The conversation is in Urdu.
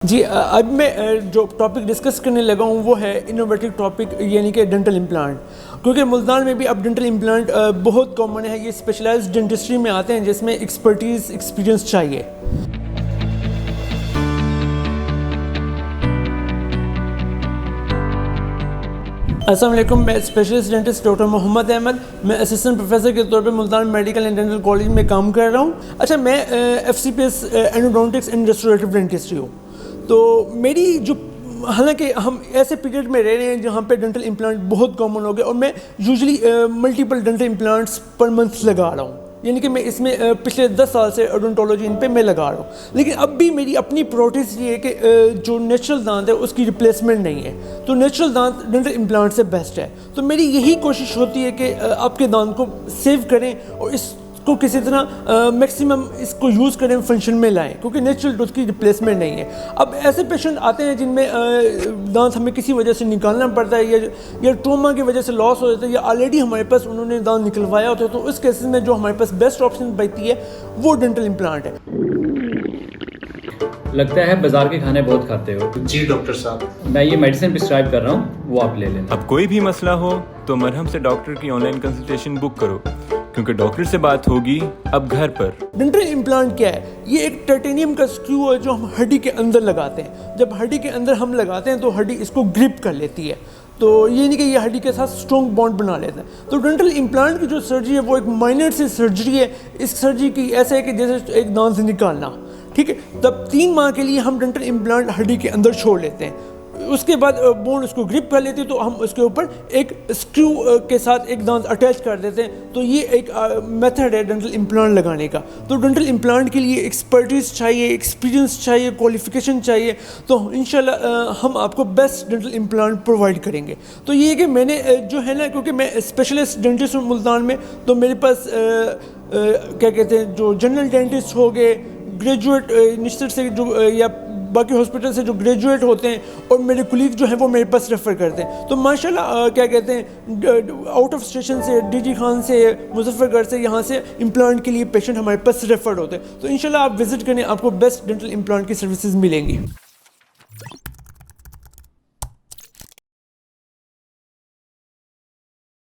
جی اب میں جو ٹاپک ڈسکس کرنے لگا ہوں وہ ہے انوویٹو ٹاپک یعنی کہ ڈینٹل امپلانٹ، کیونکہ ملتان میں بھی اب ڈینٹل امپلانٹ بہت کامن ہے. یہ اسپیشلائزڈ ڈینٹسٹری میں آتے ہیں جس میں ایکسپیرینس چاہیے. السلام علیکم، میں اسپیشلسٹ ڈینٹسٹ ڈاکٹر محمد احمد. میں اسسٹنٹ پروفیسر کے طور پہ Multan medical and dental college میں کام کر رہا ہوں. اچھا، میں FCPS اینڈوڈونٹکس اینڈ ریسٹوریٹو ڈینٹسٹری ہوں. تو میری جو حالانکہ ہم ایسے پیریڈ میں رہ رہے ہیں جہاں پہ ڈینٹل امپلانٹ بہت کامن ہو گئے، اور میں usually multiple dental implants per month لگا رہا ہوں. یعنی کہ میں اس میں پچھلے 10 سال سے اوڈونٹولوجی ان پہ میں لگا رہا ہوں. لیکن اب بھی میری اپنی پروٹیس یہ ہے کہ جو نیچرل دانت ہے اس کی ریپلیسمنٹ نہیں ہے، تو نیچرل دانت ڈینٹل امپلانٹ سے بیسٹ ہے. تو میری یہی کوشش ہوتی ہے کہ آپ کے دانت کو سیو کریں اور اس کو کسی طرح میکسیمم اس کو یوز کریں، فنکشن میں لائیں، کیونکہ نیچرل ٹوتھ کی ریپلیسمنٹ نہیں ہے. اب ایسے پیشنٹ آتے ہیں جن میں دانت ہمیں کسی وجہ سے نکالنا پڑتا ہے، یا ٹروما کی وجہ سے لاس ہو جاتا ہے، یا آلریڈی ہمارے پاس انہوں نے دانت نکلوایا ہوتا ہے. تو اس کیسز میں جو ہمارے پاس بیسٹ آپشن بچتی ہے وہ ڈینٹل امپلانٹ ہے. لگتا ہے بازار کے کھانے بہت کھاتے ہو. جی ڈاکٹر صاحب، میں یہ میڈیسن پرسکرائب کر رہا ہوں، وہ آپ لے لیں. اب کوئی بھی مسئلہ ہو تو مرہم سے ڈاکٹر کی آن لائن کنسلٹیشن بک کرو، کیونکہ ڈاکٹر سے بات ہوگی اب گھر پر. ڈینٹل امپلانٹ کیا ہے؟ یہ ایک ٹائٹینیم کا اسکرو ہے جو ہم ہڈی کے اندر لگاتے ہیں. جب ہڈی کے اندر ہم لگاتے ہیں تو ہڈی اس کو گرپ کر لیتی ہے، تو یہ نہیں کہ یہ ہڈی کے ساتھ اسٹرانگ بانڈ بنا لیتا ہے. تو ڈینٹل امپلانٹ کی جو سرجری ہے وہ ایک مائنر سی سرجری ہے. اس سرجری کی ایسا ہے کہ جیسے ایک دانت سے نکالنا، ٹھیک ہے. تب 3 ماہ کے لیے ہم ڈینٹل امپلانٹ ہڈی کے اندر چھوڑ لیتے ہیں. اس کے بعد بون اس کو گرپ کر لیتی ہے، تو ہم اس کے اوپر ایک اسکرو کے ساتھ ایک دانت اٹیچ کر دیتے ہیں. تو یہ ایک میتھڈ ہے ڈینٹل امپلانٹ لگانے کا. تو ڈینٹل امپلانٹ کے لیے ایکسپرٹیز چاہیے، ایکسپیرینس چاہیے، کوالیفیکیشن چاہیے. تو انشاءاللہ ہم آپ کو بیسٹ ڈینٹل امپلانٹ پرووائڈ کریں گے. تو یہ کہ میں نے جو ہے نا، کیونکہ میں اسپیشلسٹ ڈینٹسٹ ہوں ملتان میں، تو میرے پاس کیا کہتے ہیں جو جنرل ڈینٹسٹ ہو گئے، گریجویٹ انسٹیٹیوٹ سے جو یا باقی ہاسپٹل سے جو گریجویٹ ہوتے ہیں، اور میرے کولیگ جو ہیں وہ میرے پاس ریفر کرتے ہیں. تو ماشاءاللہ کیا کہتے ہیں آؤٹ آف اسٹیشن سے، DG خان سے، مظفر گڑھ سے، یہاں سے امپلانٹ کے لیے پیشنٹ ہمارے پاس ریفرڈ ہوتے ہیں. تو انشاءاللہ آپ وزٹ کریں، آپ کو بیسٹ ڈینٹل امپلانٹ کی سروسز ملیں گی.